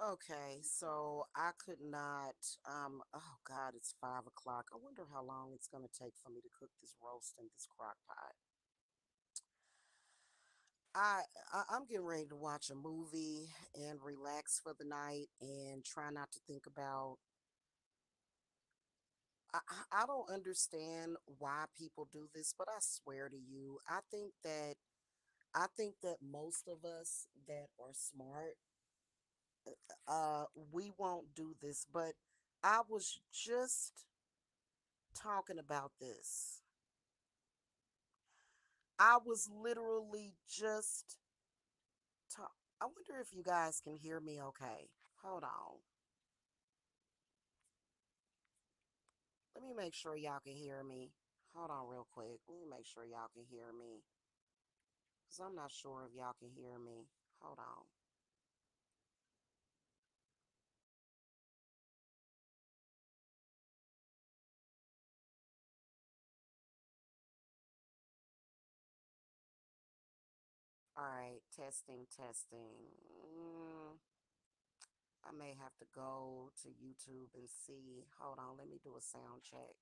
Okay, so I could not. Oh God, it's 5 o'clock. I wonder how long it's gonna take for me to cook this roast in this crock pot. I, I'm getting ready to watch a movie and relax for the night and try not to think about. I don't understand why people do this, but I swear to you, I think that most of us that are smart, we won't do this. But I was just talking about this. I was literally just talk. I wonder if you guys can hear me okay. Hold on. Let me make sure y'all can hear me. Hold on real quick. Let me make sure y'all can hear me. Because I'm not sure if y'all can hear me. Hold on. All right. Testing, testing. I may have to go to YouTube and see. Hold on. Let me do a sound check.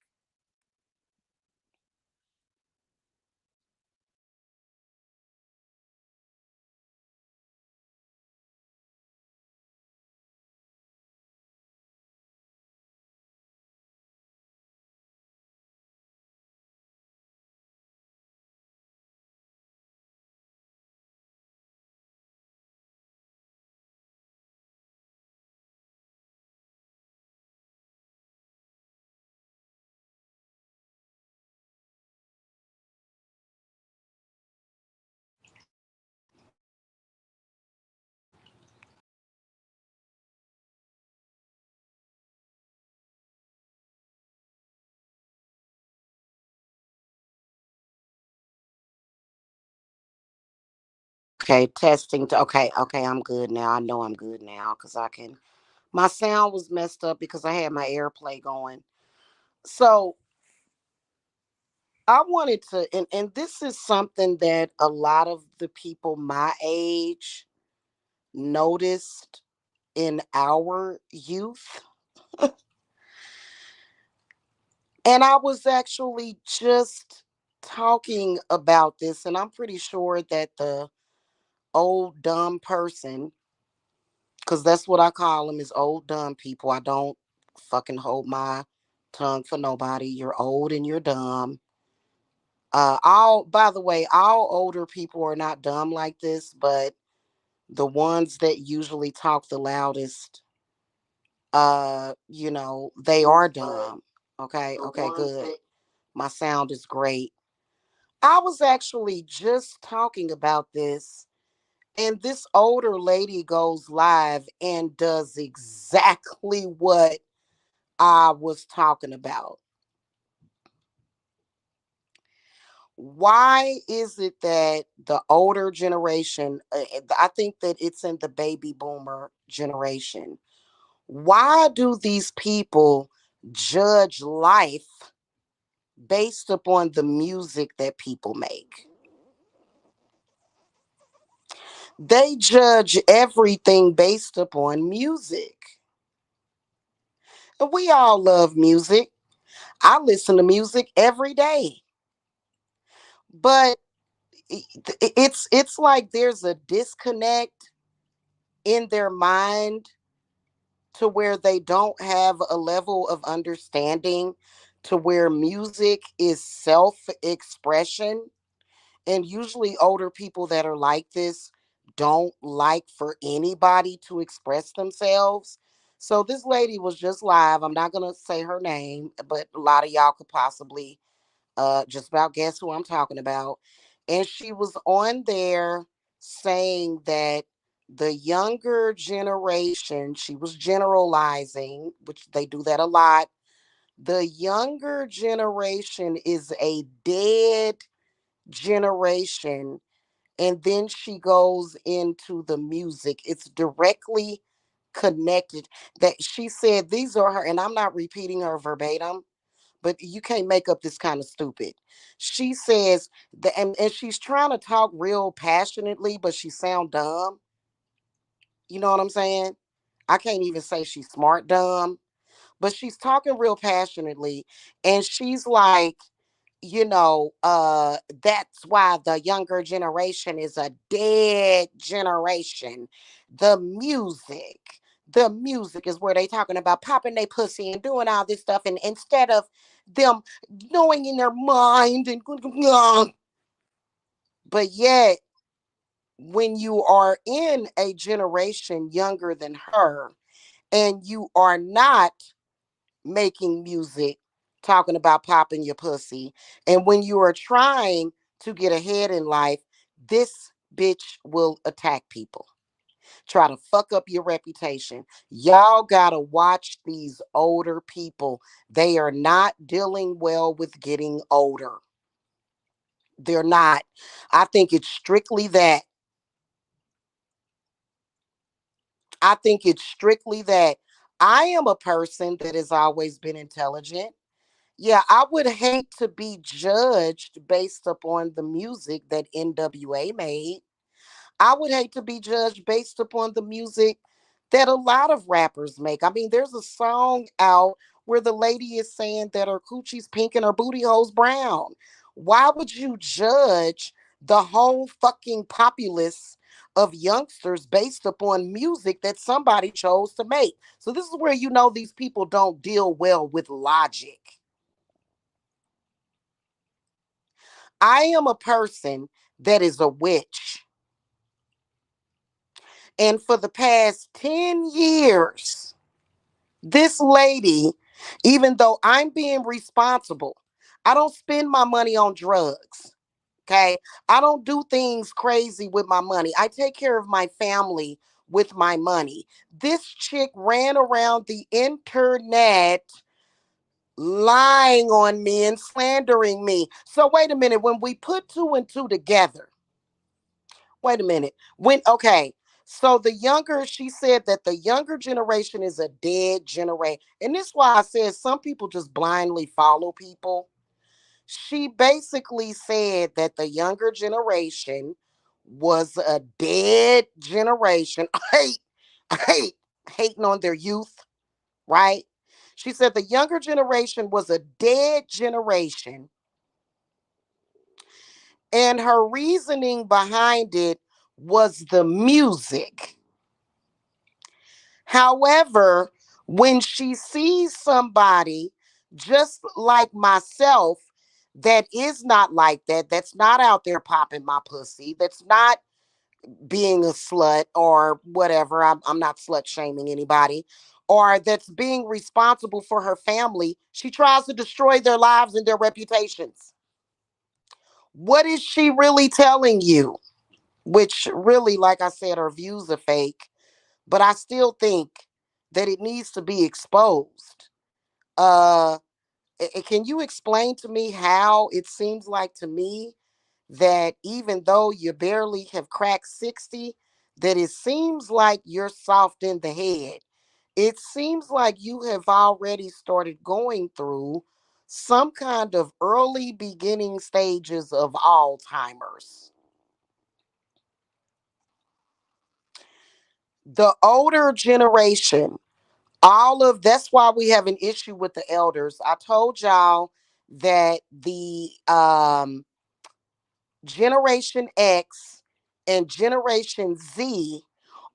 Okay, testing. Okay, okay, I'm good now. I know I'm good now because I can. My sound was messed up because I had my AirPlay going. So I wanted to, and this is something that a lot of the people my age noticed in our youth. And I was actually just talking about this, and I'm pretty sure that the old dumb person, because that's what I call them, is old dumb people. I don't fucking hold my tongue for nobody. You're old and you're dumb. All By the way, all older people are not dumb like this, but the ones that usually talk the loudest, they are dumb. Okay, okay, good. My sound is great. I was actually just talking about this, and this older lady goes live and does exactly what I was talking about. Why is it that the older generation, I think that it's in the baby boomer generation, why do these people judge life based upon the music that people make? They judge everything based upon music. And we all love music. I listen to music every day. But it's like there's a disconnect in their mind to where they don't have a level of understanding to where music is self-expression. And usually older people that are like this don't like for anybody to express themselves. So this lady was just live. I'm not gonna say her name, but a lot of y'all could possibly just about guess who I'm talking about. And she was on there saying that the younger generation, she was generalizing, which they do that a lot. The younger generation is a dead generation. And then she goes into the music. It's directly connected. That she said these are her, and I'm not repeating her verbatim, but you can't make up this kind of stupid. She says that, and she's trying to talk real passionately, but she sound dumb. You know what I'm saying? I can't even say she's smart dumb, but she's talking real passionately. And she's like, that's why the younger generation is a dead generation. The music, the music is where they talking about popping their pussy and doing all this stuff. And instead of them knowing in their mind and but yet when you are in a generation younger than her and you are not making music talking about popping your pussy, and when you are trying to get ahead in life, this bitch will attack people, try to fuck up your reputation. Y'all gotta watch these older people. They are not dealing well with getting older. They're not. I think it's strictly that. I think it's strictly that. I am a person that has always been intelligent. Yeah, I would hate to be judged based upon the music that NWA made. I would hate to be judged based upon the music that a lot of rappers make. I mean, there's a song out where the lady is saying that her coochie's pink and her booty hole's brown. Why would you judge the whole fucking populace of youngsters based upon music that somebody chose to make? So this is where you know these people don't deal well with logic. I am a person that is a witch. And for the past 10 years, this lady, even though I'm being responsible, I don't spend my money on drugs. Okay. I don't do things crazy with my money. I take care of my family with my money. This chick ran around the internet lying on me and slandering me. So, wait a minute. When we put two and two together, wait a minute. Okay. So she said that the younger generation is a dead generation. And this is why I said some people just blindly follow people. She basically said that the younger generation was a dead generation. Hating on their youth, right? She said the younger generation was a dead generation. And her reasoning behind it was the music. However, when she sees somebody just like myself that is not like that, that's not out there popping my pussy, that's not being a slut or whatever, I'm not slut shaming anybody, or that's being responsible for her family, she tries to destroy their lives and their reputations. What is she really telling you? Which really, like I said, her views are fake, but I still think that it needs to be exposed. Uh, can you explain to me how it seems like to me that even though you barely have cracked 60, that it seems like you're soft in the head? It seems like you have already started going through some kind of early beginning stages of Alzheimer's. The older generation, all of that's why we have an issue with the elders. I told y'all that the Generation X and Generation Z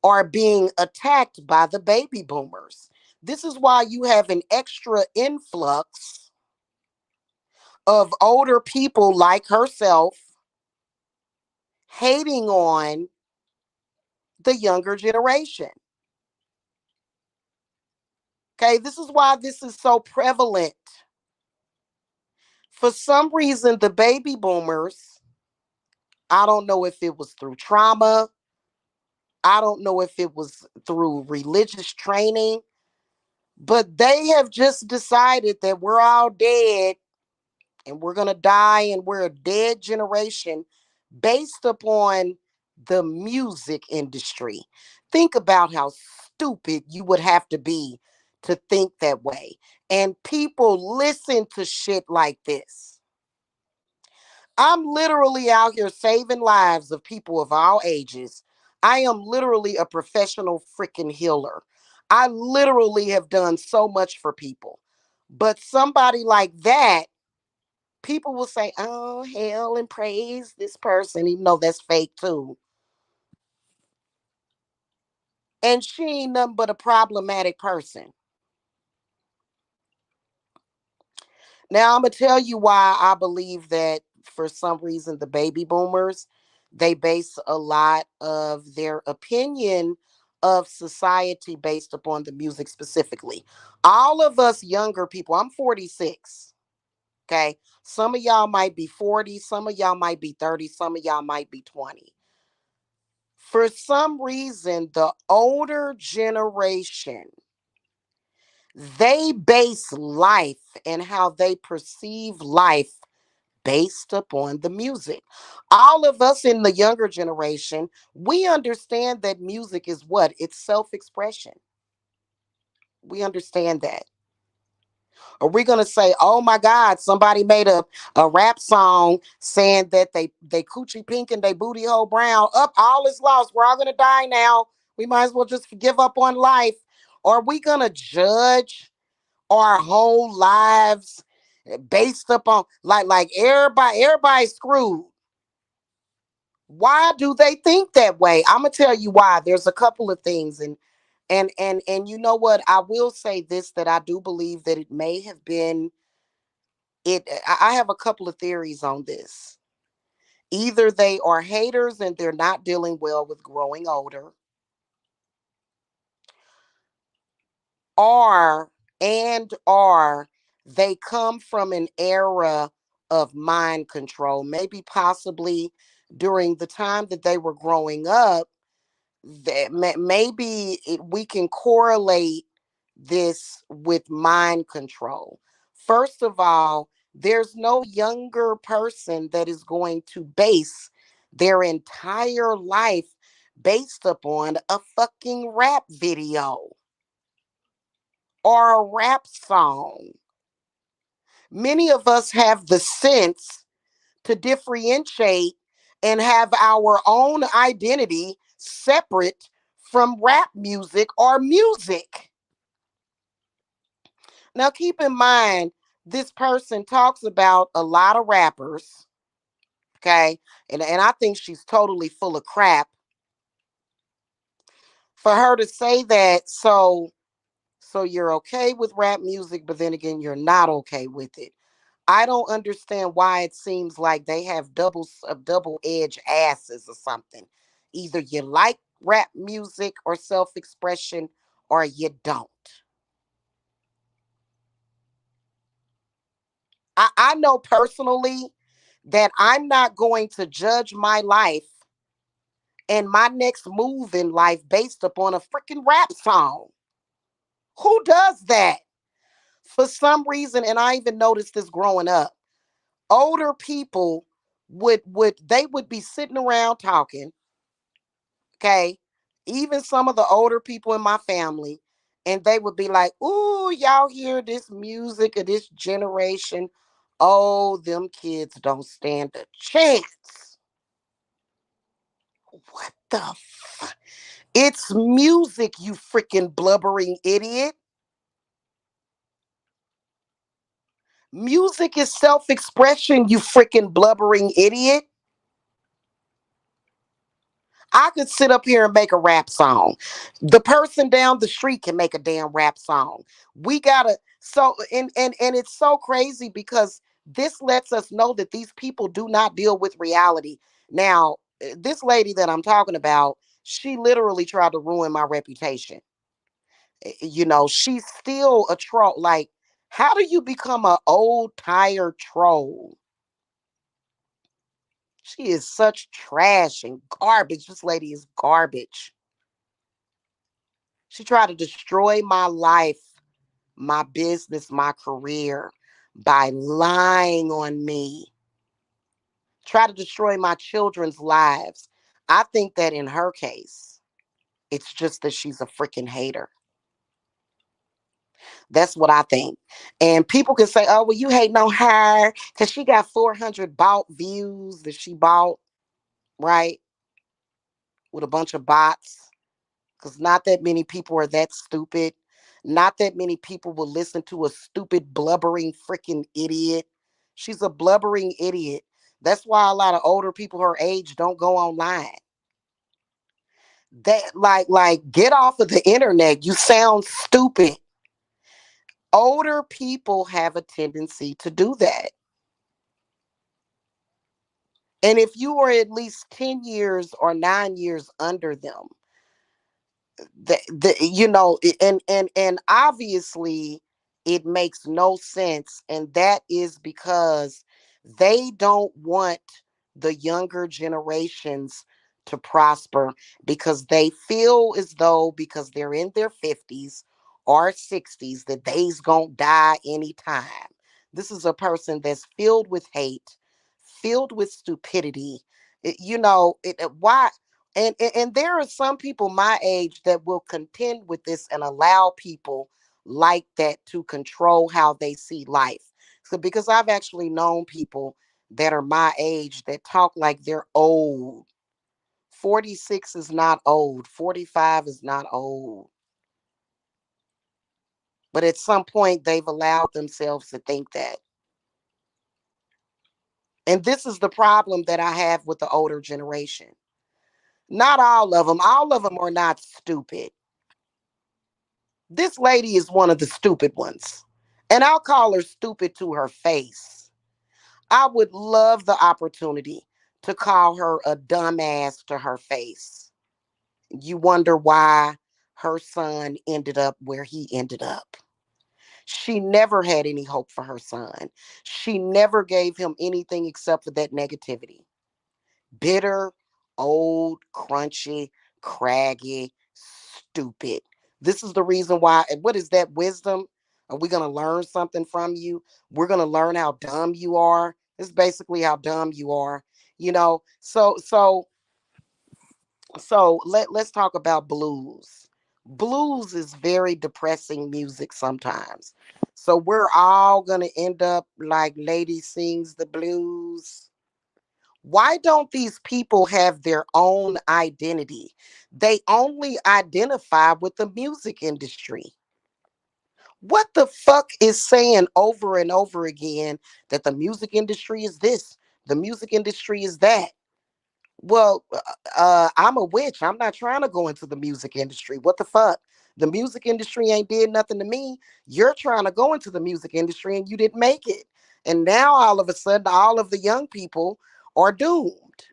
are being attacked by the baby boomers. This is why you have an extra influx of older people like herself hating on the younger generation. Okay, this is why this is so prevalent. For some reason, the baby boomers, I don't know if it was through trauma, I don't know if it was through religious training, but they have just decided that we're all dead and we're going to die and we're a dead generation based upon the music industry. Think about how stupid you would have to be to think that way. And people listen to shit like this. I'm literally out here saving lives of people of all ages. I am literally a professional freaking healer. I literally have done so much for people. But somebody like that, people will say, oh, hell and praise this person, even though that's fake too. And she ain't nothing but a problematic person. Now I'm gonna tell you why I believe that for some reason the baby boomers, they base a lot of their opinion of society based upon the music specifically. All of us younger people, I'm 46. Okay. Some of y'all might be 40, some of y'all might be 30, some of y'all might be 20. For some reason, the older generation, they base life and how they perceive life based upon the music. All of us in the younger generation, we understand that music is what? It's self expression. We understand that. Are we gonna say, oh my God, somebody made a rap song saying that they coochie pink and they booty hole brown? Up, all is lost. We're all gonna die now. We might as well just give up on life. Or are we gonna judge our whole lives based upon like everybody's screwed? Why do they think that way? I'm gonna tell you why. There's a couple of things, and you know what? I will say this, that I do believe that it may have been it. I have a couple of theories on this. Either they are haters and they're not dealing well with growing older, or or they come from an era of mind control, maybe possibly during the time that they were growing up, that maybe we can correlate this with mind control. First of all, there's no younger person that is going to base their entire life based upon a fucking rap video or a rap song. Many of us have the sense to differentiate and have our own identity separate from rap music or music. Now, keep in mind, this person talks about a lot of rappers, okay? And I think she's totally full of crap for her to say that. So you're okay with rap music, but then again, you're not okay with it. I don't understand why it seems like they have double edged asses or something. Either you like rap music or self expression, or you don't. I know personally that I'm not going to judge my life and my next move in life based upon a freaking rap song. Who does that? For some reason, and I even noticed this growing up, older people would be sitting around talking, okay? Even some of the older people in my family, and they would be like, "Ooh, y'all hear this music of this generation? Oh, them kids don't stand a chance." What the It's music, you freaking blubbering idiot. Music is self-expression, you freaking blubbering idiot. I could sit up here and make a rap song. The person down the street can make a damn rap song. We gotta and it's so crazy because this lets us know that these people do not deal with reality. Now, this lady that I'm talking about, she literally tried to ruin my reputation. She's still a troll. Like, how do you become an old tired troll? She is such trash and garbage. This lady is garbage. She tried to destroy my life, my business, my career by lying on me. Try to destroy my children's lives. I think that in her case, it's just that she's a freaking hater. That's what I think. And people can say, oh, well, you hating on her because she got 400 bought views that she bought, right? With a bunch of bots. because not that many people are that stupid. Not that many people will listen to a stupid, blubbering freaking idiot. She's a blubbering idiot. That's why a lot of older people her age don't go online. That get off of the internet. You sound stupid. Older people have a tendency to do that. And if you are at least 10 years or 9 years under them, and obviously it makes no sense, and that is because they don't want the younger generations to prosper, because they feel as though because they're in their 50s or 60s that they's gonna die anytime. This is a person that's filled with hate, filled with stupidity. Why? And there are some people my age that will contend with this and allow people like that to control how they see life. So because I've actually known people that are my age that talk like they're old. 46 is not old. 45 is not old. But at some point they've allowed themselves to think that. And this is the problem that I have with the older generation. Not all of them. All of them are not stupid. This lady is one of the stupid ones. And I'll call her stupid to her face. I would love the opportunity to call her a dumbass to her face. You wonder why her son ended up where he ended up. She never had any hope for her son. She never gave him anything except for that negativity. Bitter, old, crunchy, craggy, stupid. This is the reason why. And what is that wisdom? Are we going to learn something from you? We're going to learn how dumb you are. This is basically how dumb you are. Let's talk about blues. Blues is very depressing music sometimes. So we're all going to end up like Lady Sings the Blues. Why don't these people have their own identity? They only identify with the music industry. What the fuck is saying over and over again that the music industry is this, the music industry is that? Well, I'm a witch. I'm not trying to go into the music industry. What the fuck? The music industry ain't did nothing to me. You're trying to go into the music industry and you didn't make it. And now all of a sudden, all of the young people are doomed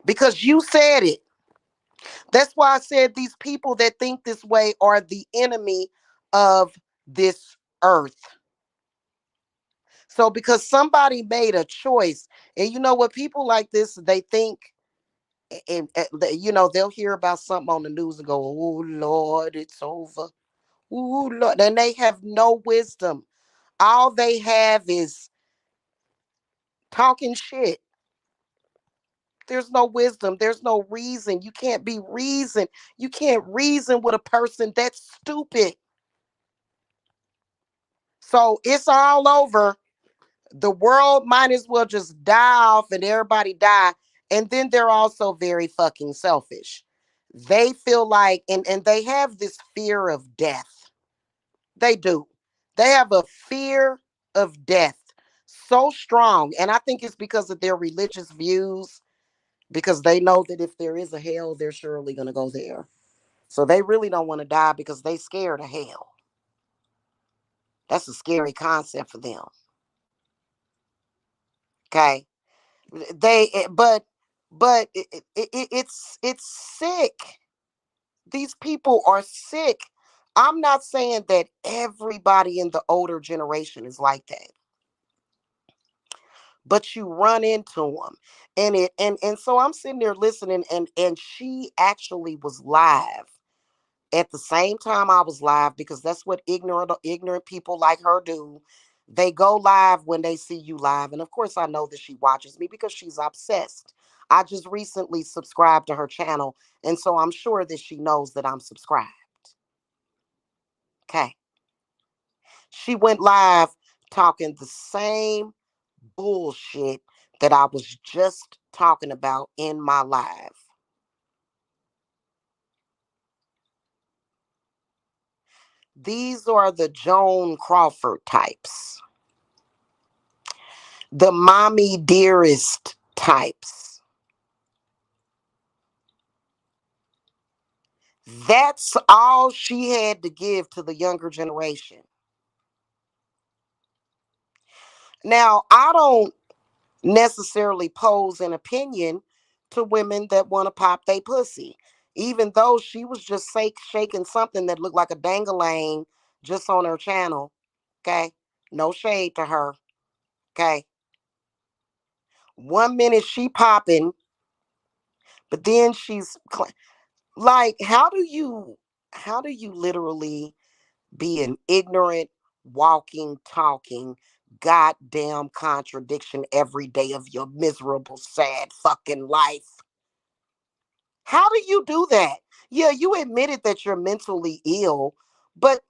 because you said it. That's why I said these people that think this way are the enemy of this earth. So because somebody made a choice, and you know what, people like this, they think, they'll hear about something on the news and go, "Oh Lord, it's over." Oh Lord, and they have no wisdom. All they have is talking shit. There's no wisdom. There's no reason. You can't be reason. You can't reason with a person that's stupid. So it's all over. The world might as well just die off and everybody die. And then they're also very fucking selfish. They feel like, and they have this fear of death. They do. They have a fear of death so strong. And I think it's because of their religious views, because they know that if there is a hell, they're surely going to go there. So they really don't want to die because they scared of hell. That's a scary concept for them. Okay. But it's sick. These people are sick. I'm not saying that everybody in the older generation is like that, but you run into them, and so I'm sitting there listening, and she actually was live at the same time I was live, because that's what ignorant people like her do. They go live when they see you live. And of course I know that she watches me because she's obsessed. I just recently subscribed to her channel, and so I'm sure that she knows that I'm subscribed. Okay. She went live talking the same bullshit that I was just talking about in my live. These are the Joan Crawford types, the mommy dearest types. That's all she had to give to the younger generation. Now, I don't necessarily pose an opinion to women that want to pop they pussy, even though she was just shaking something that looked like a dangalang just on her channel. Okay. No shade to her. Okay. 1 minute she popping, but then like, how do you literally be an ignorant, walking, talking, goddamn contradiction every day of your miserable, sad fucking life? How do you do that? Yeah, you admitted that you're mentally ill, but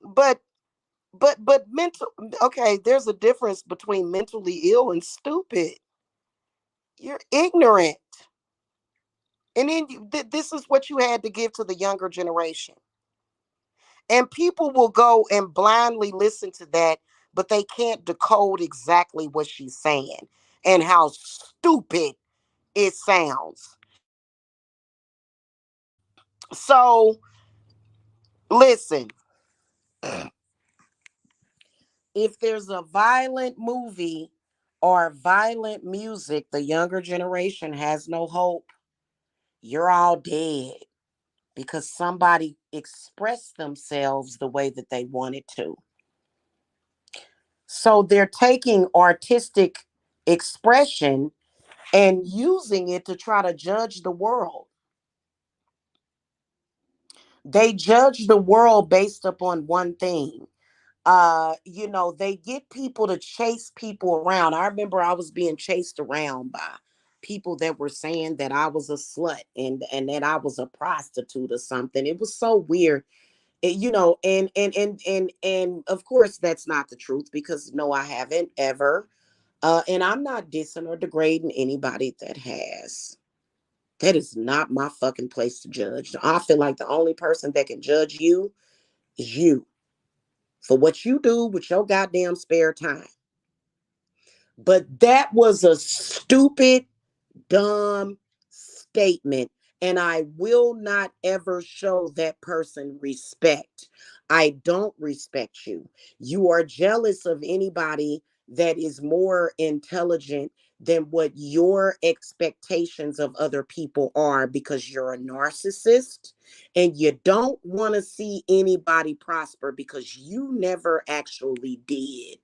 mental. Okay, there's a difference between mentally ill and stupid. You're ignorant, and then this is what you had to give to the younger generation. And people will go and blindly listen to that, but they can't decode exactly what she's saying and how stupid it sounds. So, listen, if there's a violent movie or violent music, the younger generation has no hope. You're all dead because somebody expressed themselves the way that they wanted to. So they're taking artistic expression and using it to try to judge the world. They judge the world based upon one thing. They get people to chase people around. I remember I was being chased around by people that were saying that I was a slut and that I was a prostitute or something. It was so weird. And of course that's not the truth, because no, I haven't ever. And I'm not dissing or degrading anybody that has. That is not my fucking place to judge. I feel like the only person that can judge you is you for what you do with your goddamn spare time. But that was a stupid, dumb statement. And I will not ever show that person respect. I don't respect you. You are jealous of anybody that is more intelligent than what your expectations of other people are, because you're a narcissist and you don't want to see anybody prosper because you never actually did.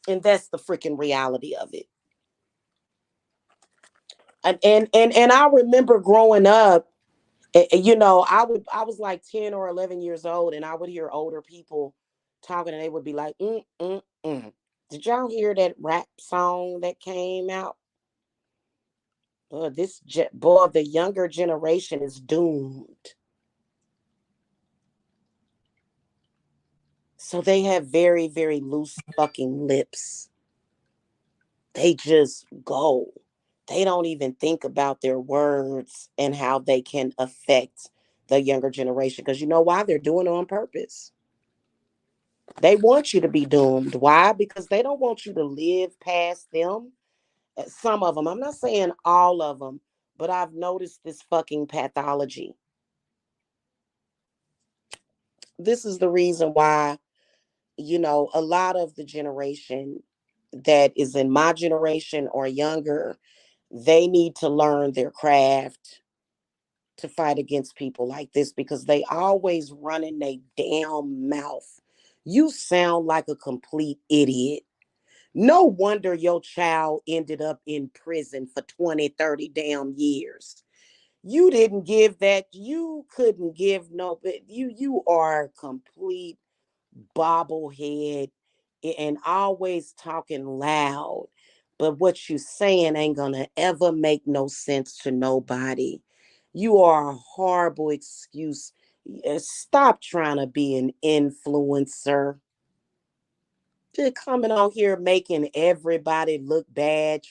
And that's the freaking reality of it. And I remember growing up, I was like 10 or 11 years old, and I would hear older people talking, and they would be like, did y'all hear that rap song that came out? Boy, the younger generation is doomed. So they have very, very loose fucking lips. They just go. They don't even think about their words and how they can affect the younger generation. Because you know why? They're doing it on purpose. They want you to be doomed. Why? Because they don't want you to live past them. Some of them, I'm not saying all of them, but I've noticed this fucking pathology. This is the reason why, a lot of the generation that is in my generation or younger, they need to learn their craft to fight against people like this, because they always running their damn mouth. You sound like a complete idiot. No wonder your child ended up in prison for 20, 30 damn years. You didn't give that. You couldn't give no, but you are a complete bobblehead and always talking loud. But what you saying ain't gonna ever make no sense to nobody. You are a horrible excuse. Stop trying to be an influencer. Just coming on here making everybody look bad,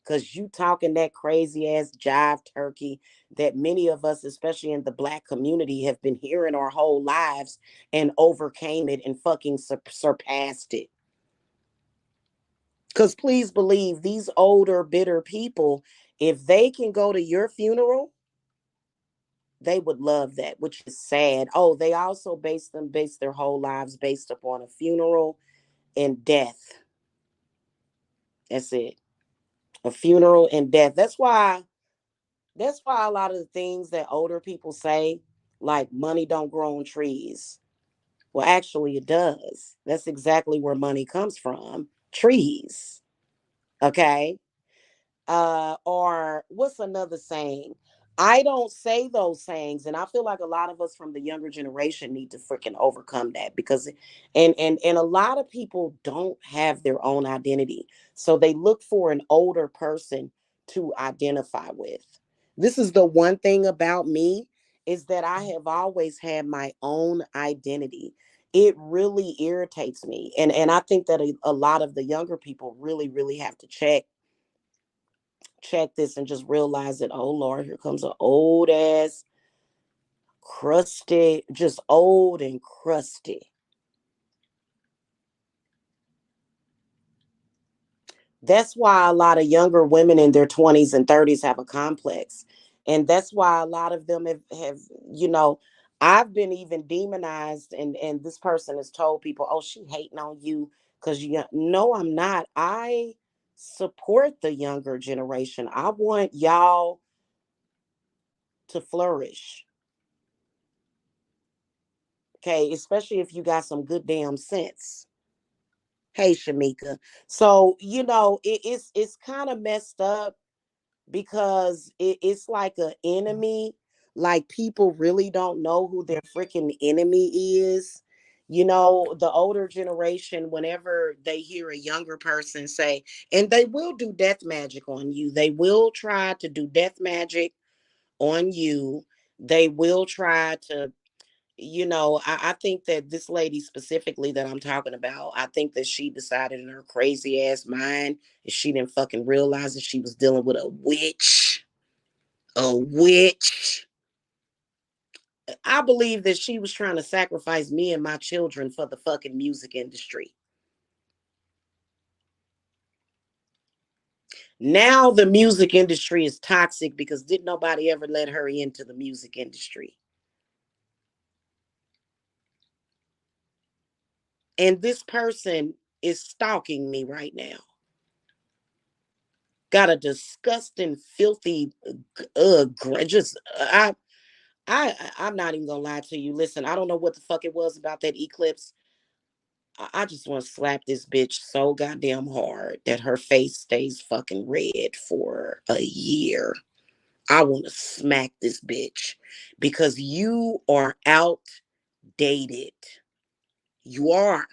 because you talking that crazy ass jive turkey that many of us, especially in the black community, have been hearing our whole lives and overcame it and fucking surpassed it. Because please believe these older, bitter people, if they can go to your funeral, they would love that, which is sad. Oh, they also base their whole lives based upon a funeral and death. That's it. A funeral and death. That's why a lot of the things that older people say, like money don't grow on trees. Well, actually it does. That's exactly where money comes from. Trees. Okay? Or what's another saying? I don't say those sayings, and I feel like a lot of us from the younger generation need to freaking overcome that, because and a lot of people don't have their own identity, so they look for an older person to identify with. This is the one thing about me, is that I have always had my own identity. It really irritates me, and I think that a lot of the younger people really have to check this and just realize that, oh Lord, here comes an old ass, crusty, just old and crusty. That's why a lot of younger women in their 20s and 30s have a complex. And that's why a lot of them have you know, I've been even demonized, and this person has told people, oh, she hating on you because you, no, I'm not. I support the younger generation. I want y'all to flourish. Okay, especially if you got some good damn sense. Hey, Shamika. So, it's kind of messed up, because it's like an enemy. Like, people really don't know who their freaking enemy is. The older generation, whenever they hear a younger person say, and they will do death magic on you, they will try to do death magic on you. They will try to, I think that this lady specifically that I'm talking about, I think that she decided in her crazy ass mind, and she didn't fucking realize that she was dealing with a witch. A witch. I believe that she was trying to sacrifice me and my children for the fucking music industry. Now the music industry is toxic because didn't nobody ever let her into the music industry. And this person is stalking me right now. Got a disgusting, filthy, just I'm not even gonna lie to you. Listen, I don't know what the fuck it was about that eclipse. I just want to slap this bitch so goddamn hard that her face stays fucking red for a year. I want to smack this bitch because you are outdated. You are.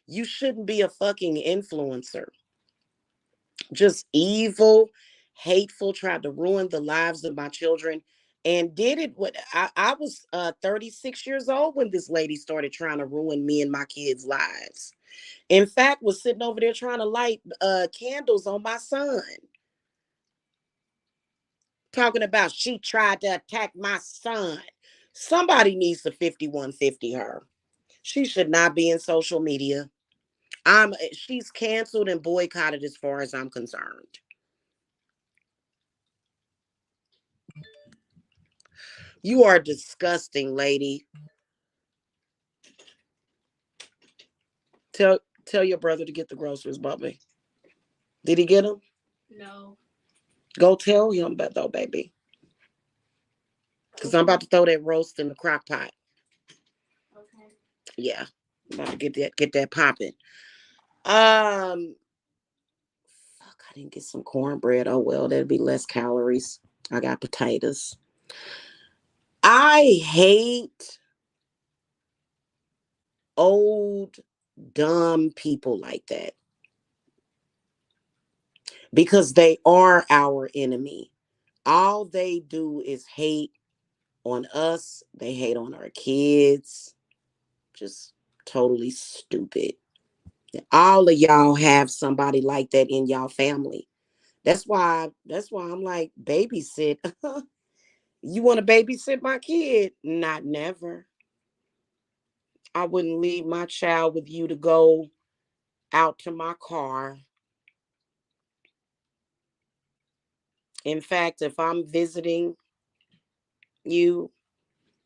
You shouldn't be a fucking influencer. Just evil, hateful, tried to ruin the lives of my children, and did it. What I was 36 years old when this lady started trying to ruin me and my kids' lives. In fact, was sitting over there trying to light candles on my son, talking about she tried to attack my son. Somebody needs to 5150 her. She should not be in social media. She's canceled and boycotted as far as I'm concerned. You are disgusting, lady. Tell your brother to get the groceries, Bubby. Did he get them? No. Go tell him, but though, baby, because I'm about to throw that roast in the crock pot. Okay. Yeah, I'm about to get that popping. Um, Fuck, I didn't get some cornbread. Oh well, that'd be less calories. I got potatoes. I hate old dumb people like that, because they are our enemy. All they do is hate on us. They hate on our kids. Just totally stupid. All of y'all have somebody like that in y'all family. That's why I'm like, babysit. You want to babysit my kid? Not never. I wouldn't leave my child with you to go out to my car. In fact, if I'm visiting you,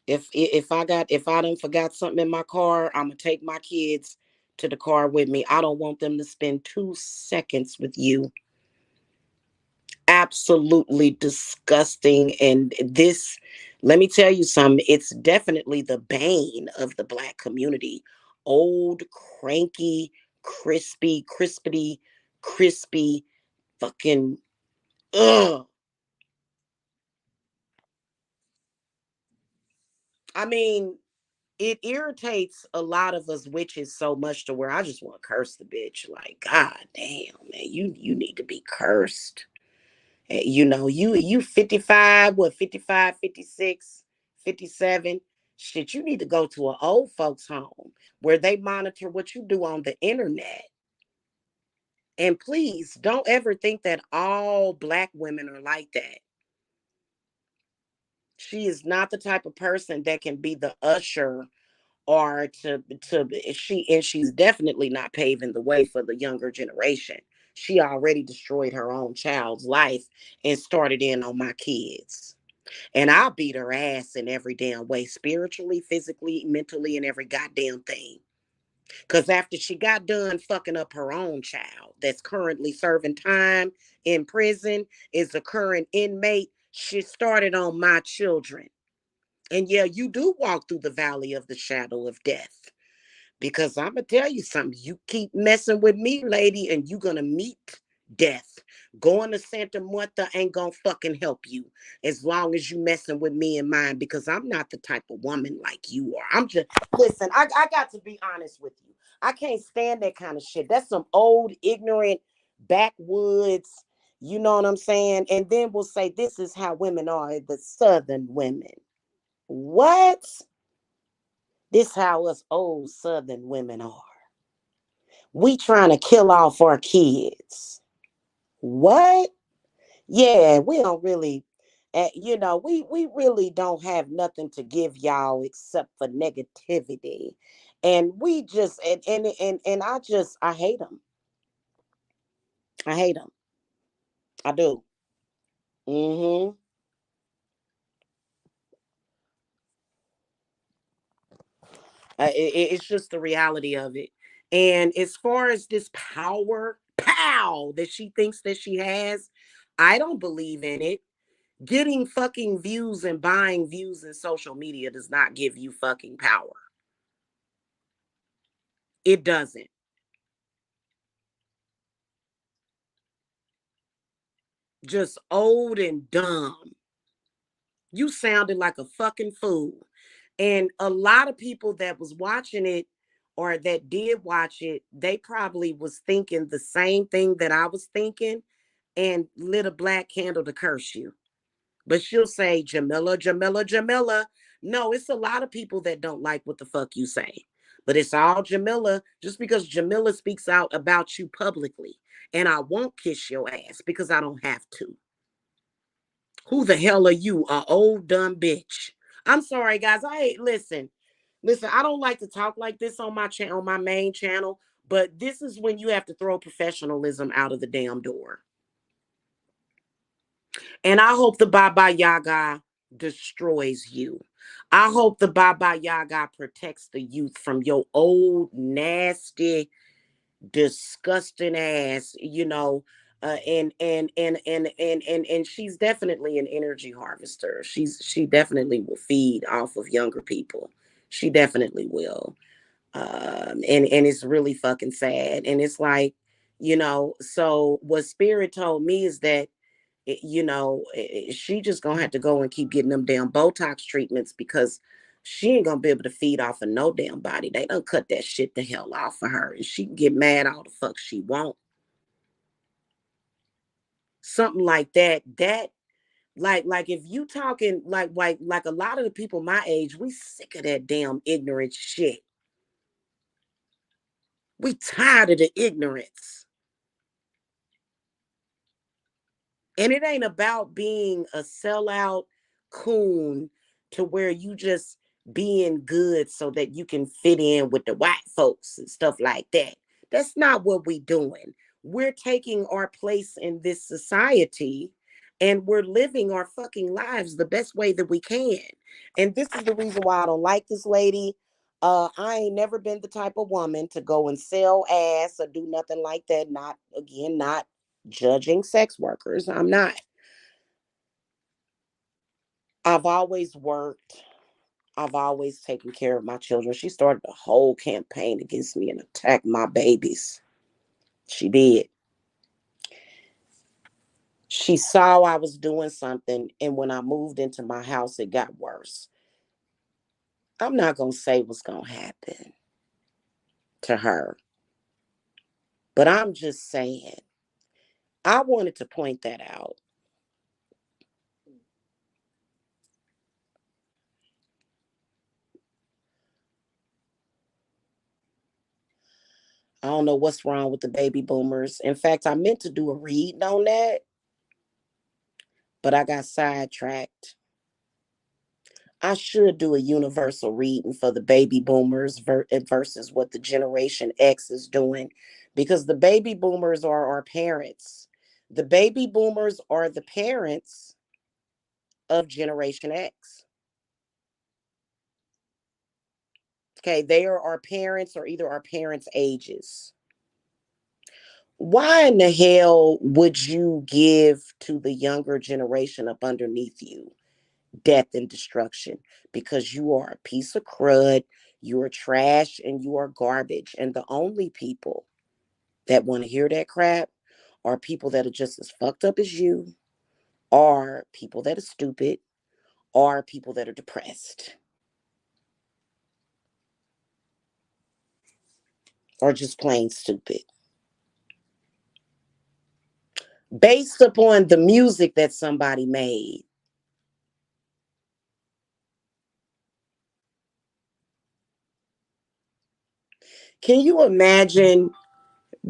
if I done forgot something in my car, I'm gonna take my kids to the car with me. I don't want them to spend 2 seconds with you. Absolutely disgusting. And this, let me tell you something, it's definitely the bane of the Black community. Old, cranky, crispy, fucking, ugh. I mean, it irritates a lot of us witches so much to where I just want to curse the bitch. Like, God damn, man, you need to be cursed. You know, you 55, what, 55, 56, 57. Shit, you need to go to an old folks home where they monitor what you do on the internet. And please don't ever think that all Black women are like that. She is not the type of person that can be the usher or she's definitely not paving the way for the younger generation. She already destroyed her own child's life and started in on my kids. And I'll beat her ass in every damn way, spiritually, physically, mentally, and every goddamn thing. Because after she got done fucking up her own child that's currently serving time in prison, is a current inmate, she started on my children. And yeah, you do walk through the valley of the shadow of death. Because I'm going to tell you something. You keep messing with me, lady, and you're going to meet death. Going to Santa Muerta ain't going to fucking help you as long as you messing with me and mine, because I'm not the type of woman like you are. I'm just, listen, I got to be honest with you. I can't stand that kind of shit. That's some old, ignorant, backwoods, you know what I'm saying? And then we'll say, this is how women are, the Southern women. What? This how us old Southern women are. We trying to kill off our kids. What? Yeah, we don't really, we really don't have nothing to give y'all except for negativity, and we just and I hate them. I hate them. I do. Hmm. It's just the reality of it. And as far as this pow that she thinks that she has, I don't believe in it. Getting fucking views and buying views in social media does not give you fucking power. It doesn't. Just old and dumb. You sounded like a fucking fool. And a lot of people that was watching it or that did watch it, they probably was thinking the same thing that I was thinking and lit a black candle to curse you. But she'll say, Jamila, Jamila, Jamila. No, it's a lot of people that don't like what the fuck you say. But it's all Jamila just because Jamila speaks out about you publicly. And I won't kiss your ass because I don't have to. Who the hell are you, a old dumb bitch? I'm sorry, guys. Listen. I don't like to talk like this on my channel, on my main channel. But this is when you have to throw professionalism out of the damn door. And I hope the Baba Yaga destroys you. I hope the Baba Yaga protects the youth from your old, nasty, disgusting ass, and she's definitely an energy harvester. She definitely will feed off of younger people. She definitely will. And it's really fucking sad. And it's like, so what Spirit told me is that she just gonna have to go and keep getting them damn Botox treatments because she ain't gonna be able to feed off of no damn body. They don't cut that shit the hell off for her, and she can get mad all the fuck she want. Something like that. That like if you talking like a lot of the people my age, we sick of that damn ignorant shit. We tired of the ignorance. And it ain't about being a sellout coon to where you just being good so that you can fit in with the white folks and stuff like that. That's not what we doing. We're taking our place in this society and we're living our fucking lives the best way that we can. And this is the reason why I don't like this lady. I ain't never been the type of woman to go and sell ass or do nothing like that. Not again, not judging sex workers. I'm not. I've always worked. I've always taken care of my children. She started a whole campaign against me and attacked my babies. She did. She saw I was doing something, and when I moved into my house, it got worse. I'm not going to say what's going to happen to her, but I'm just saying, I wanted to point that out. I don't know what's wrong with the baby boomers. In fact, I meant to do a read on that, but I got sidetracked. I should do a universal reading for the baby boomers versus what the Generation X is doing because the baby boomers are our parents. The baby boomers are the parents of Generation X. Okay, they are our parents or either our parents' ages. Why in the hell would you give to the younger generation up underneath you death and destruction? Because you are a piece of crud, you are trash, and you are garbage. And the only people that want to hear that crap are people that are just as fucked up as you, are people that are stupid, are people that are depressed, or just plain stupid. Based upon the music that somebody made. Can you imagine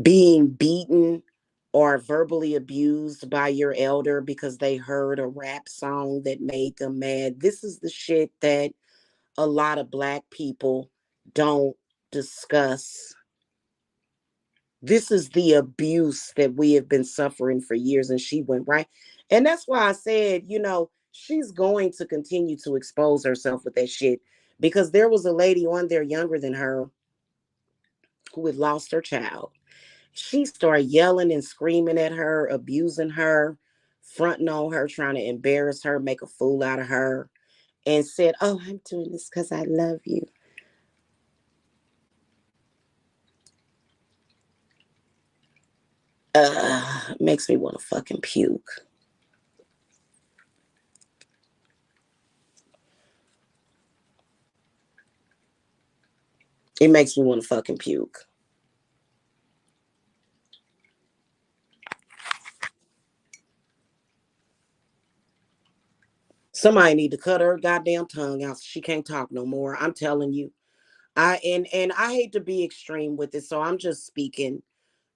being beaten or verbally abused by your elder because they heard a rap song that made them mad? This is the shit that a lot of black people don't discuss. This is the abuse that we have been suffering for years, and she went right. And that's why I said, she's going to continue to expose herself with that shit because there was a lady on there younger than her who had lost her child. She started yelling and screaming at her, abusing her, fronting on her, trying to embarrass her, make a fool out of her, and said, "Oh, I'm doing this because I love you." Makes me want to fucking puke. It makes me want to fucking puke. Somebody need to cut her goddamn tongue out so she can't talk no more. I'm telling you. And I hate to be extreme with it, so I'm just speaking,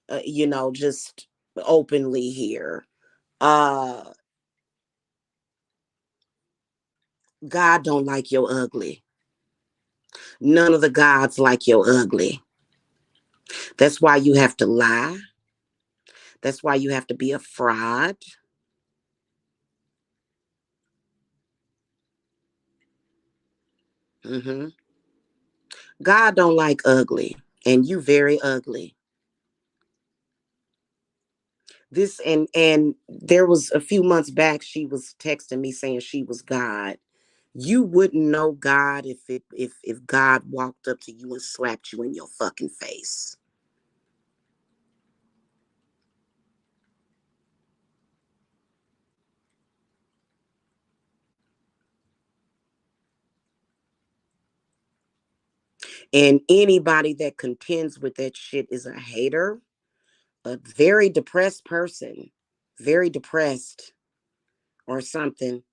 just openly here. Uh, God don't like your ugly. None of the gods like your ugly. That's why you have to lie. That's why you have to be a fraud. hmm God don't like ugly, and you very ugly. This and there was a few months back she was texting me saying she was God. You wouldn't know God if God walked up to you and slapped you in your fucking face. And anybody that contends with that shit is a hater, a very depressed person, very depressed or something.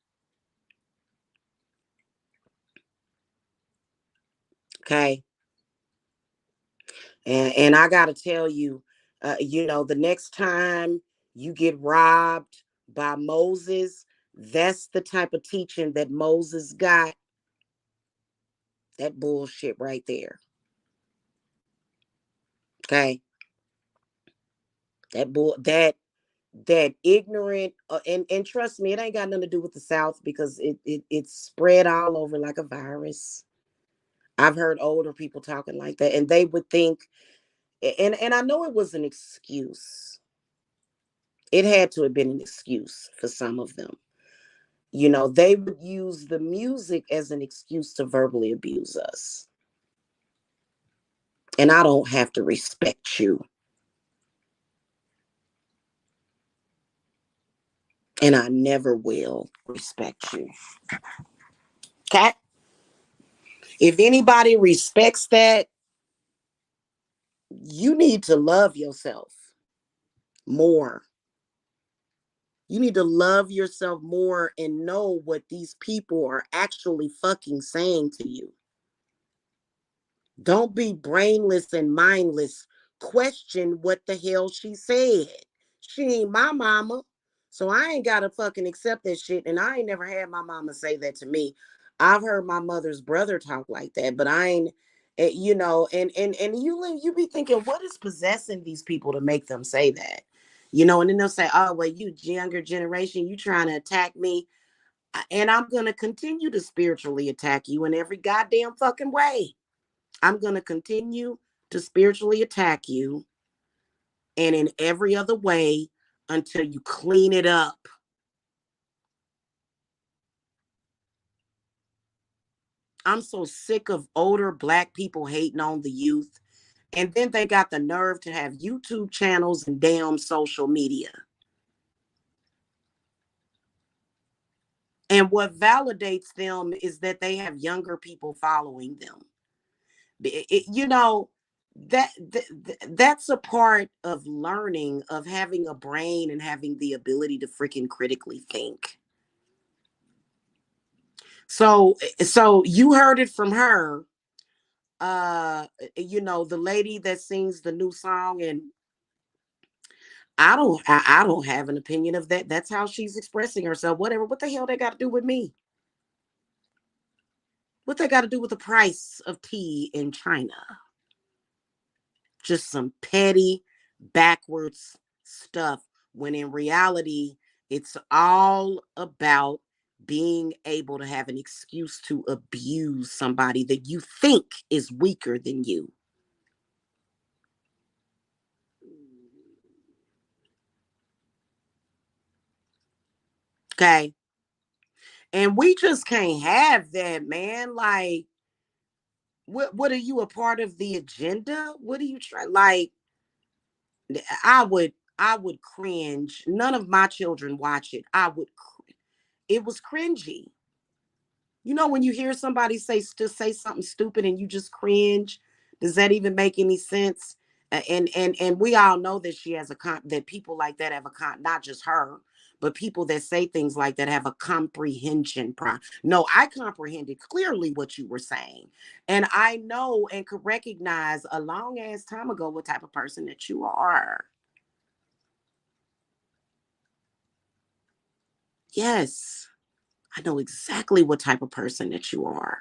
Okay. And I gotta tell you, the next time you get robbed by Moses, that's the type of teaching that Moses got. That bullshit right there. Okay. That ignorant, and trust me, it ain't got nothing to do with the South, because it's spread all over like a virus. I've heard older people talking like that, and they would think, and I know it was an excuse. It had to have been an excuse for some of them. They would use the music as an excuse to verbally abuse us. And I don't have to respect you. And I never will respect you. Okay? If anybody respects that, you need to love yourself more. You need to love yourself more and know what these people are actually fucking saying to you. Don't be brainless and mindless. Question what the hell she said. She ain't my mama. So I ain't gotta fucking accept that shit. And I ain't never had my mama say that to me. I've heard my mother's brother talk like that, but I ain't, and you be thinking, what is possessing these people to make them say that? And then they'll say, oh, well, you younger generation, you trying to attack me. And I'm gonna continue to spiritually attack you in every goddamn fucking way. I'm going to continue to spiritually attack you, and in every other way, until you clean it up. I'm so sick of older Black people hating on the youth. And then they got the nerve to have YouTube channels and damn social media. And what validates them is that they have younger people following them. It, you know, that's a part of learning, of having a brain and having the ability to freaking critically think. So you heard it from her. The lady that sings the new song, and I don't have an opinion of that. That's how she's expressing herself. Whatever. What the hell they got to do with me? What they got to do with the price of tea in China? Just some petty, backwards stuff. When in reality, it's all about being able to have an excuse to abuse somebody that you think is weaker than you. Okay. And we just can't have that, man. Like, what are you, a part of the agenda? What are you trying? Like, I would cringe. None of my children watch it. It was cringy. When you hear somebody say something stupid and you just cringe, does that even make any sense? And we all know that she has that people like that have not just her, but people that say things like that have a comprehension problem. No, I comprehended clearly what you were saying, and I know and could recognize a long ass time ago what type of person that you are. Yes, I know exactly what type of person that you are.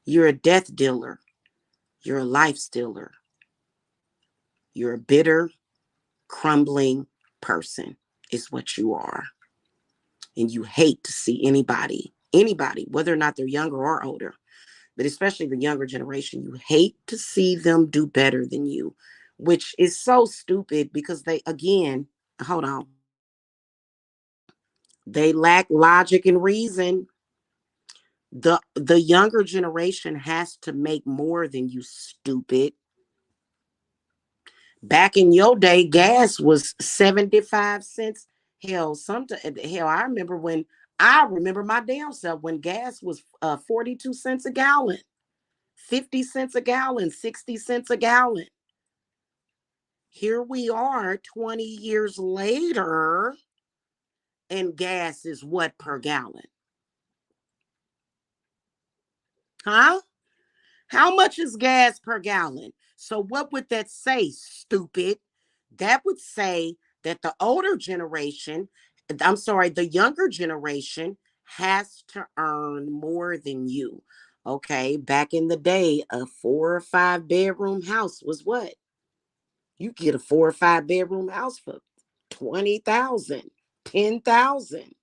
You're a death dealer. You're a life stealer. You're a bitter, crumbling person, is what you are. And you hate to see anybody, whether or not they're younger or older, but especially the younger generation, you hate to see them do better than you, which is so stupid because again, hold on, they lack logic and reason. The younger generation has to make more than you, stupid. Back in your day, gas was 75 cents. Hell, I remember my damn self when gas was 42 cents a gallon, 50 cents a gallon, 60 cents a gallon. Here we are 20 years later, and gas is what per gallon? Huh? How much is gas per gallon? So what would that say, stupid? That would say that the older generation, I'm sorry, the younger generation has to earn more than you. Okay, back in the day, a 4 or 5 bedroom house was what? You get a 4 or 5 bedroom house for 20,000, 10,000.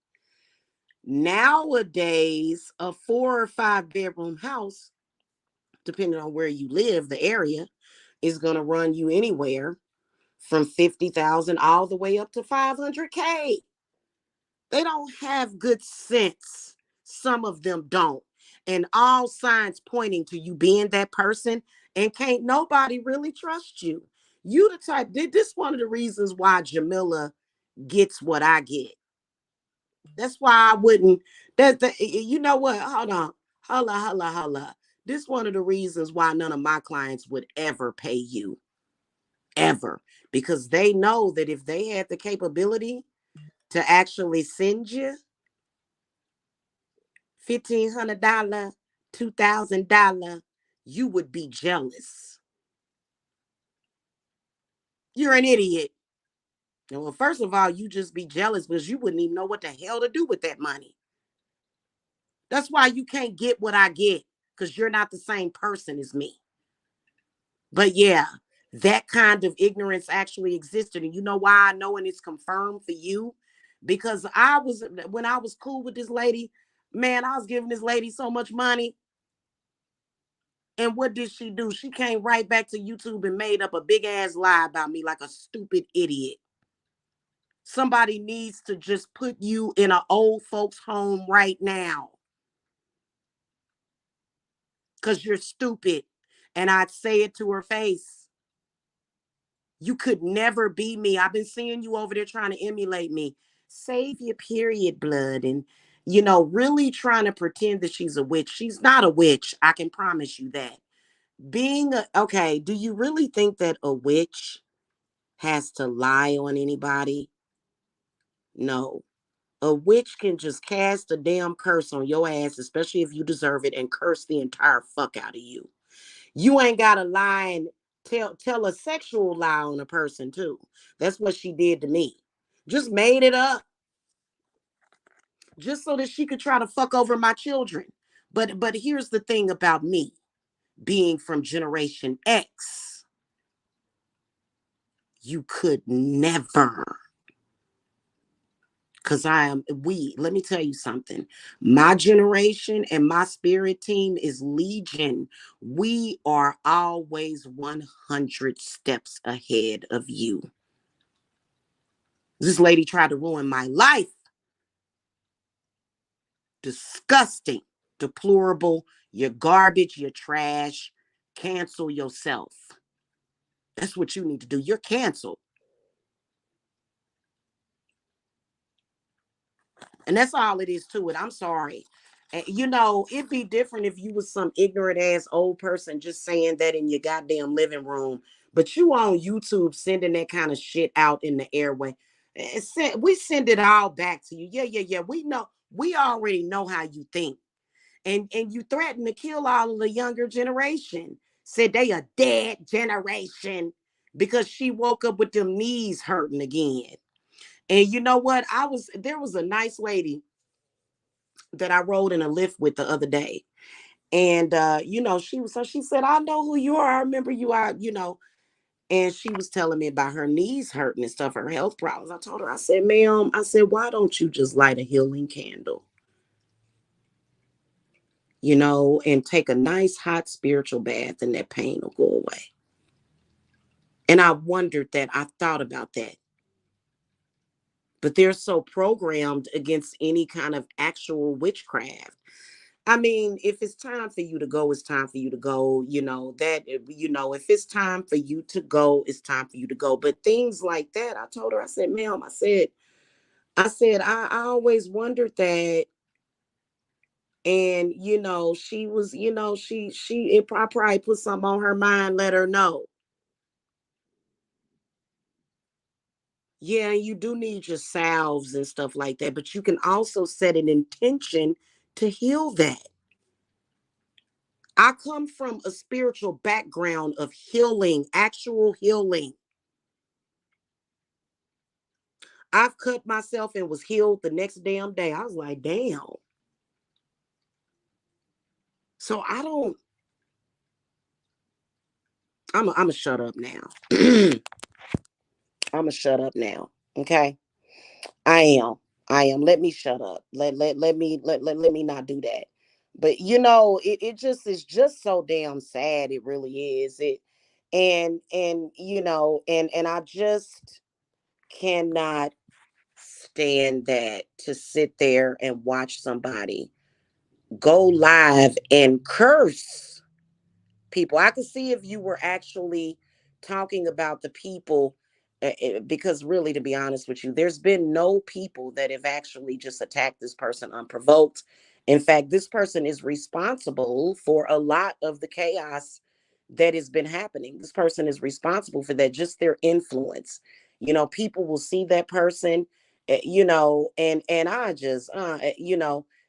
Nowadays, a 4 or 5 bedroom house, depending on where you live, the area, is going to run you anywhere from 50,000 all the way up to 500K. They don't have good sense. Some of them don't. And all signs pointing to you being that person, and can't nobody really trust you. You the type, this one of the reasons why Jamila gets what I get. That's why I wouldn't, you know what? Hold on. Holla. This one of the reasons why none of my clients would ever pay you. Ever. Because they know that if they had the capability to actually send you $1,500, $2,000, you would be jealous. You're an idiot. Well, first of all, you just be jealous because you wouldn't even know what the hell to do with that money. That's why you can't get what I get, because you're not the same person as me. But yeah, that kind of ignorance actually existed. And you know why I know, and it's confirmed for you? Because when I was cool with this lady, man, I was giving this lady so much money. And what did she do? She came right back to YouTube and made up a big ass lie about me like a stupid idiot. Somebody needs to just put you in an old folks home right now, because you're stupid. And I'd say it to her face. You could never be me. I've been seeing you over there trying to emulate me. Save your period blood and, really trying to pretend that she's a witch. She's not a witch. I can promise you that. Okay, do you really think that a witch has to lie on anybody? No. A witch can just cast a damn curse on your ass, especially if you deserve it, and curse the entire fuck out of you. You ain't got to lie and tell a sexual lie on a person too. That's what she did to me. Just made it up just so that she could try to fuck over my children. But here's the thing about me being from Generation X. You could never, because let me tell you something. My generation and my spirit team is legion. We are always 100 steps ahead of you. This lady tried to ruin my life. Disgusting, deplorable. You're garbage, you're trash. Cancel yourself. That's what you need to do. You're canceled. And that's all it is to it. I'm sorry. It'd be different if you was some ignorant ass old person just saying that in your goddamn living room. But you on YouTube sending that kind of shit out in the airway. We send it all back to you. Yeah. We know. We already know how you think. And you threaten to kill all of the younger generation. Said they a dead generation because she woke up with them knees hurting again. And you know what? There was a nice lady that I rode in a lift with the other day. And she said, I know who you are. I remember you are, and she was telling me about her knees hurting and stuff, her health problems. I told her, I said, ma'am, why don't you just light a healing candle? And take a nice hot spiritual bath and that pain will go away. And I wondered that. I thought about that. But they're so programmed against any kind of actual witchcraft. I mean, if it's time for you to go, it's time for you to go. If it's time for you to go, it's time for you to go. But things like that, I told her, I said, ma'am, I always wondered that. And, she was, it probably put something on her mind, let her know. Yeah, you do need your salves and stuff like that, but you can also set an intention to heal that. I come from a spiritual background of healing, actual healing. I've cut myself and was healed the next damn day. I was like, damn. So I don't, I'm a shut up now. I'm a shut up now. Okay. I am. I am. Let me shut up. Let me not do that. But it just is just so damn sad. It really is. And I just cannot stand that, to sit there and watch somebody go live and curse people. I could see if you were actually talking about the people, because really, to be honest with you, there's been no people that have actually just attacked this person unprovoked. In fact, this person is responsible for a lot of the chaos that has been happening. This person is responsible for that, just their influence. People will see that person, and I just,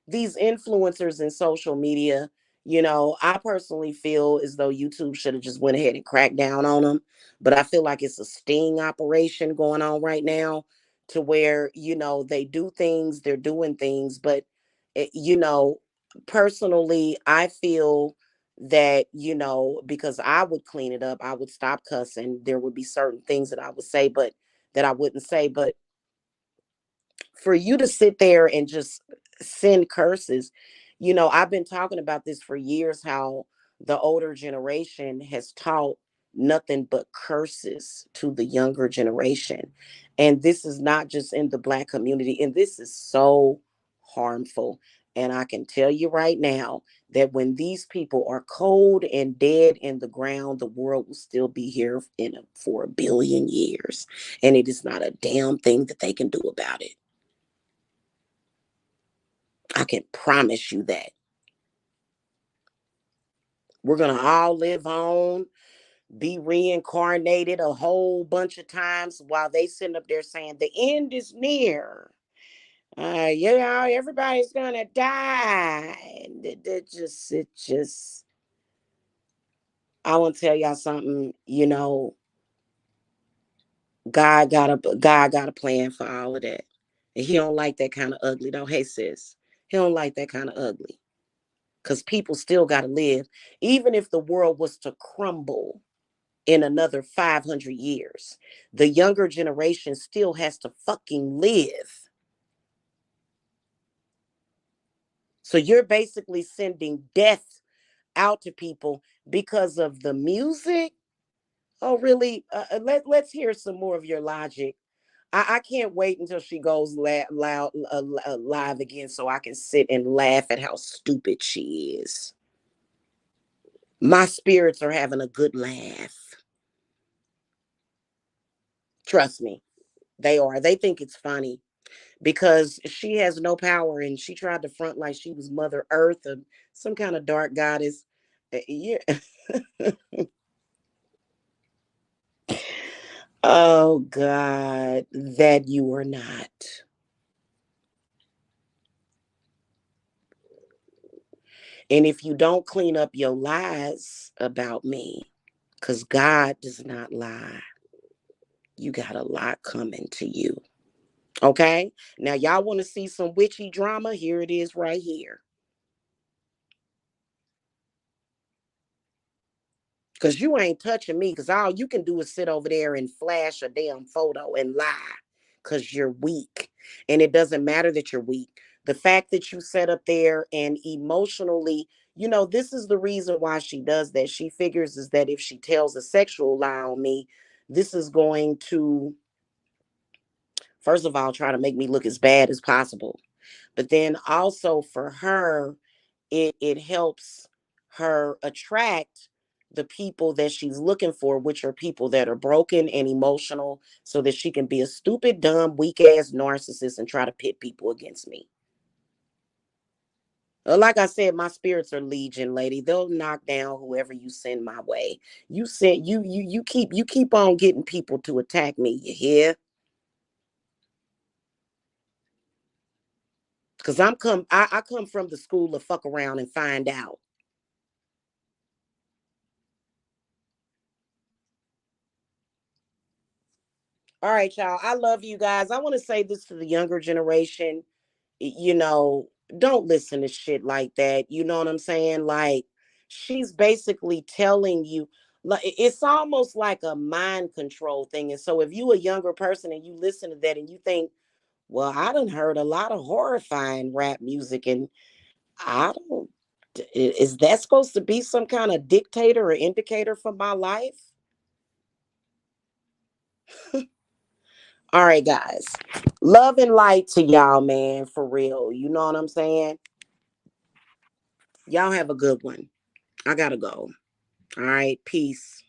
these influencers in social media, I personally feel as though YouTube should have just went ahead and cracked down on them. But I feel like it's a sting operation going on right now, to where, they do things, they're doing things. But, eh, you know, personally, I feel that, because I would clean it up, I would stop cussing. There would be certain things that I would say, but that I wouldn't say. But for you to sit there and just send curses, I've been talking about this for years, how the older generation has taught nothing but curses to the younger generation. And this is not just in the Black community, and this is so harmful. And I can tell you right now that when these people are cold and dead in the ground, the world will still be here for a billion years. And it is not a damn thing that they can do about it. I can promise you that. We're going to all live on, be reincarnated a whole bunch of times, while they sitting up there saying the end is near. Everybody's going to die. I want to tell y'all something, God got a plan for all of that. And he don't like that kind of ugly, though. Hey, sis, he don't like that kind of ugly. Because people still got to live. Even if the world was to crumble in another 500 years, the younger generation still has to fucking live. So you're basically sending death out to people because of the music. Oh, really? Let's hear some more of your logic. I can't wait until she goes live again, so I can sit and laugh at how stupid she is. My spirits are having a good laugh. Trust me, they are. They think it's funny because she has no power, and she tried to front like she was Mother Earth or some kind of dark goddess. Yeah. Oh, God, that you are not. And if you don't clean up your lies about me, because God does not lie, you got a lot coming to you. Okay? Now, y'all want to see some witchy drama? Here it is right here. Because you ain't touching me, because all you can do is sit over there and flash a damn photo and lie because you're weak. And it doesn't matter that you're weak. The fact that you sat up there and emotionally, this is the reason why she does that. She figures is that if she tells a sexual lie on me, this is going to, first of all, try to make me look as bad as possible. But then also for her, it helps her attract the people that she's looking for, which are people that are broken and emotional, so that she can be a stupid, dumb, weak ass narcissist and try to pit people against me. Like I said, my spirits are legion, lady. They'll knock down whoever you send my way. You keep on getting people to attack me. You hear? Because I come from the school of fuck around and find out. All right, y'all. I love you guys. I want to say this to the younger generation. You know, don't listen to shit like that. You know what I'm saying? Like, she's basically telling you, like, it's almost like a mind control thing. And so if you a younger person and you listen to that and you think, well, I done heard a lot of horrifying rap music, and I don't, is that supposed to be some kind of dictator or indicator for my life? All right, guys. Love and light to y'all, man, for real. You know what I'm saying? Y'all have a good one. I gotta go. All right. Peace.